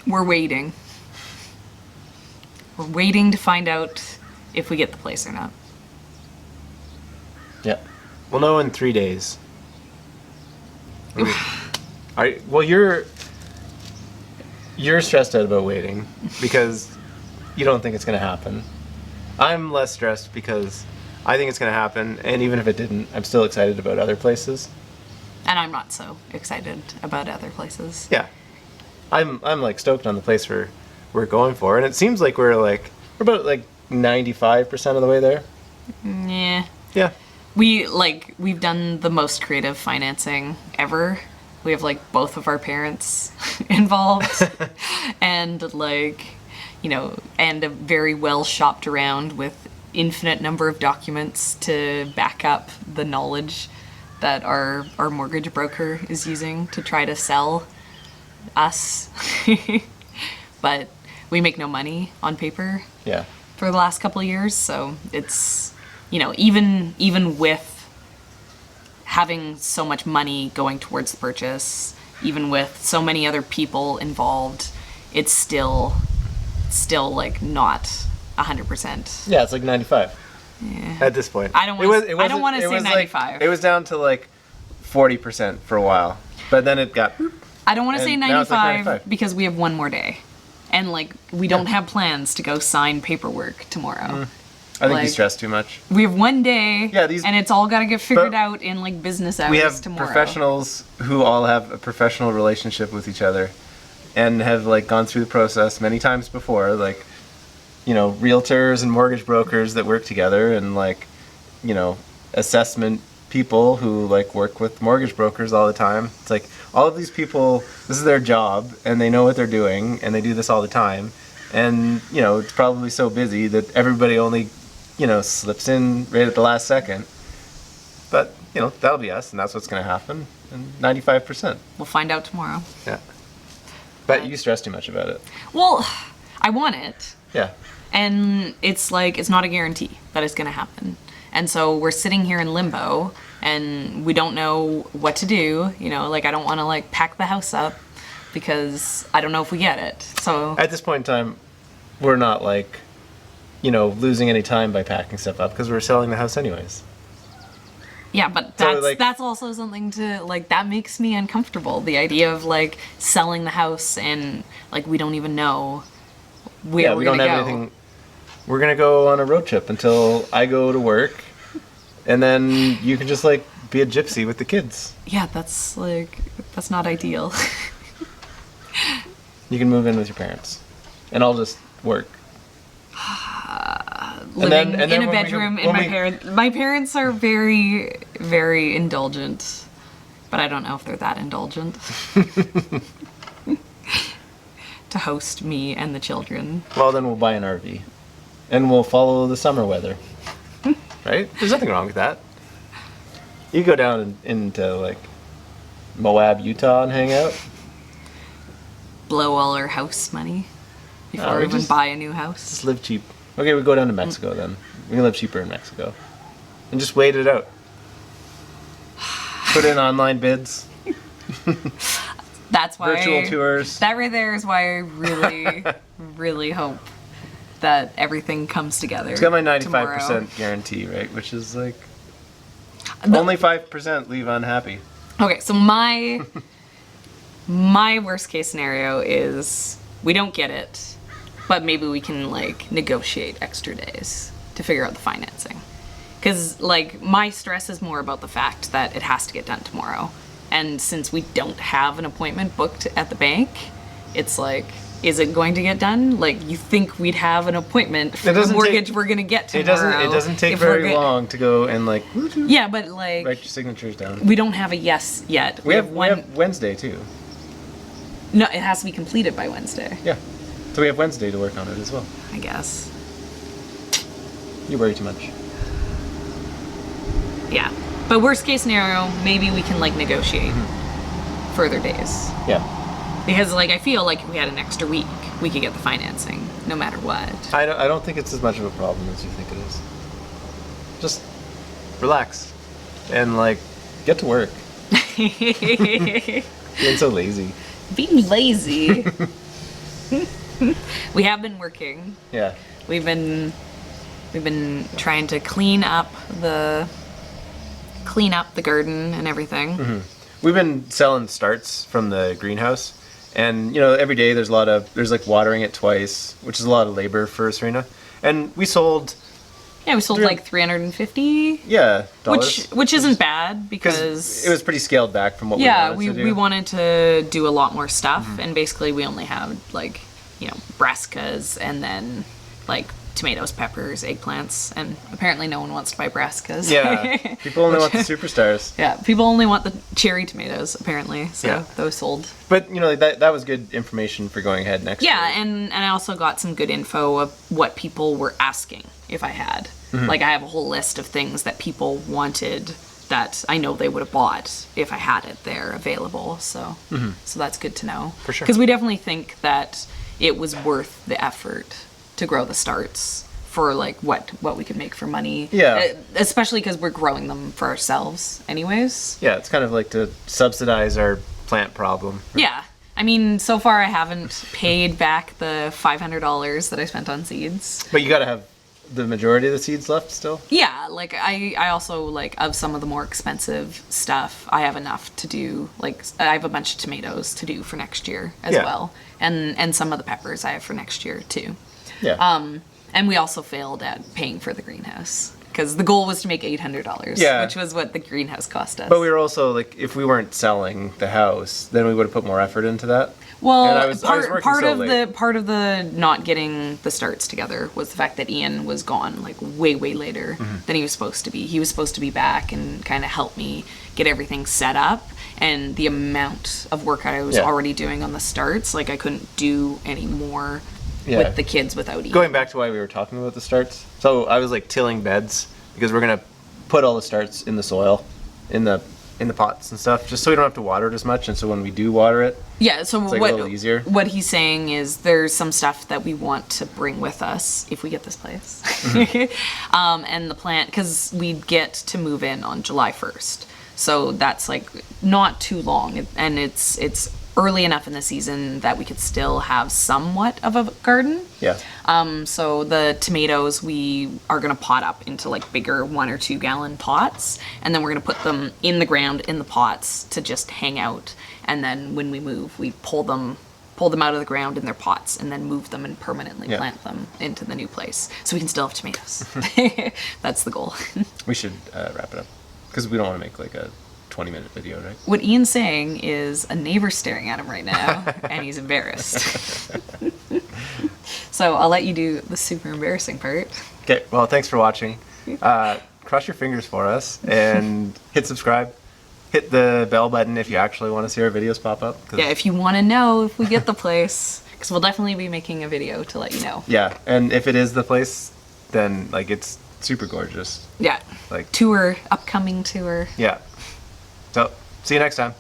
We're waiting. We're waiting to find out if we get the place or not. Yeah. We'll know in 3 days. Well, you're stressed out about waiting because you don't think it's going to happen. I'm less stressed because I think it's going to happen, and even if it didn't, I'm still excited about other places. And I'm not so excited about other places. Yeah. I'm like stoked on the place we're going for, and it seems like we're about like 95% of the way there. Yeah. Yeah. We've done the most creative financing ever. We have like both of our parents involved and and a very well shopped around with infinite number of documents to back up the knowledge that our mortgage broker is using to try to sell us. But we make no money on paper. Yeah. For the last couple of years, so it's, even with having so much money going towards the purchase, even with so many other people involved, it's still like not 100%. Yeah, it's like 95. Yeah. At this point. I don't want to say 95. It was down to like 40% for a while, but then it got. I don't want to say now it's like 95 because we have one more day. And, we don't have plans to go sign paperwork tomorrow. I think you stress too much. We have one day, Yeah, and it's all got to get figured out in, business hours We have tomorrow. professionals who all have a professional relationship with each other and have, gone through the process many times before, realtors and mortgage brokers that work together and, assessment people who, work with mortgage brokers all the time. It's like, all of these people, this is their job, and they know what they're doing, and they do this all the time. And, it's probably so busy that everybody only, slips in right at the last second. But, that'll be us, and that's what's going to happen. And 95%. We'll find out tomorrow. Yeah. But you stress too much about it. Well, I want it. Yeah. And it's not a guarantee that it's going to happen. And so we're sitting here in limbo, and we don't know what to do. I don't want to pack the house up because I don't know if we get it. So at this point in time, we're not losing any time by packing stuff up because we're selling the house anyways. Yeah, but that's also something to that makes me uncomfortable. The idea of selling the house and we don't even know where we're gonna go. Anything. We're gonna go on a road trip until I go to work, and then you can just be a gypsy with the kids. Yeah, that's not ideal. You can move in with your parents, and I'll just work. Living in a bedroom in my parents are very, very indulgent, but I don't know if they're that indulgent to host me and the children. Well, then we'll buy an RV, and we'll follow the summer weather. Right? There's nothing wrong with that. You go down into Moab, Utah, and hang out. Blow all our house money before we even buy a new house. Just live cheap. Okay, we go down to Mexico then. We can live cheaper in Mexico. And just wait it out. Put in online bids. That's why virtual tours. That right there is why I really, really hope that everything comes together. It's got my 95% tomorrow. guarantee, right? Which is only 5% leave unhappy. Okay, so my worst case scenario is we don't get it, but maybe we can negotiate extra days to figure out the financing. Because my stress is more about the fact that it has to get done tomorrow. And since we don't have an appointment booked at the bank, it's is it going to get done? You think we'd have an appointment for the mortgage we're going to get tomorrow. It doesn't take very long to go and yeah, but write your signatures down. We don't have a yes yet. We have Wednesday too. No, it has to be completed by Wednesday. Yeah. So we have Wednesday to work on it as well. I guess. You worry too much. Yeah. But worst case scenario, maybe we can negotiate further days. Yeah. Because I feel if we had an extra week, we could get the financing no matter what. I don't think it's as much of a problem as you think it is. Just relax and get to work. Being so lazy. Being lazy. We have been working. Yeah. We've been trying to clean up the garden and everything. We've been selling starts from the greenhouse, and every day there's like watering it twice, which is a lot of labor for Serena. And we sold. Yeah, we sold like 350. Yeah, dollars. Which isn't bad because it was pretty scaled back from what we wanted to do. we wanted to do a lot more stuff, and basically we only had like brassicas and then like tomatoes, peppers, eggplants, and apparently no one wants to buy brassicas. Yeah, people only want the superstars. Yeah, people only want the cherry tomatoes apparently. So those sold. But that was good information for going ahead next year. Yeah, and I also got some good info of what people were asking if I had. Like I have a whole list of things that people wanted that I know they would have bought if I had it there available. So so that's good to know. For sure. Because we definitely think that it was worth the effort to grow the starts for like what we could make for money. Yeah. Especially because we're growing them for ourselves anyways. Yeah, it's kind of like to subsidize our plant problem. Yeah. I mean, so far I haven't paid back the $500 that I spent on seeds. But you gotta have the majority of the seeds left still? Yeah, like I also like of some of the more expensive stuff, I have enough to do. Like I have a bunch of tomatoes to do for next year as well. And some of the peppers I have for next year too. Yeah. And we also failed at paying for the greenhouse because the goal was to make $800, which was what the greenhouse cost us. But we were also like, if we weren't selling the house, then we would have put more effort into that. Well, and I was working part of the not getting the starts together was the fact that Ian was gone like way later than he was supposed to be. He was supposed to be back and kind of help me get everything set up. And the amount of work I was already doing on the starts, like I couldn't do any more with the kids without Ian. Going back to why we were talking about the starts, so I was like tilling beds because we're gonna put all the starts in the soil, in the pots and stuff, just so we don't have to water it as much, and so when we do water it, so it's like a little easier. What he's saying is there's some stuff that we want to bring with us if we get this place, and the plant, because we get to move in on July 1st, so that's like not too long, and it's early enough in the season that we could still have somewhat of a garden. Yeah. So the tomatoes we are gonna pot up into like bigger 1 or 2 gallon pots, and then we're gonna put them in the ground in the pots to just hang out. And then when we move, we pull them out of the ground in their pots, and then move them and permanently plant them into the new place, so we can still have tomatoes. That's the goal. We should wrap it up because we don't want to make like a 20-minute video, right? What Ian's saying is a neighbor staring at him right now, and he's embarrassed. So I'll let you do the super embarrassing part. Okay, well, thanks for watching. Cross your fingers for us and hit subscribe. Hit the bell button if you actually want to see our videos pop up. Yeah, if you want to know if we get the place, because we'll definitely be making a video to let you know. Yeah, and if it is the place, then like it's super gorgeous. Yeah. Like upcoming tour. Yeah. So, see you next time.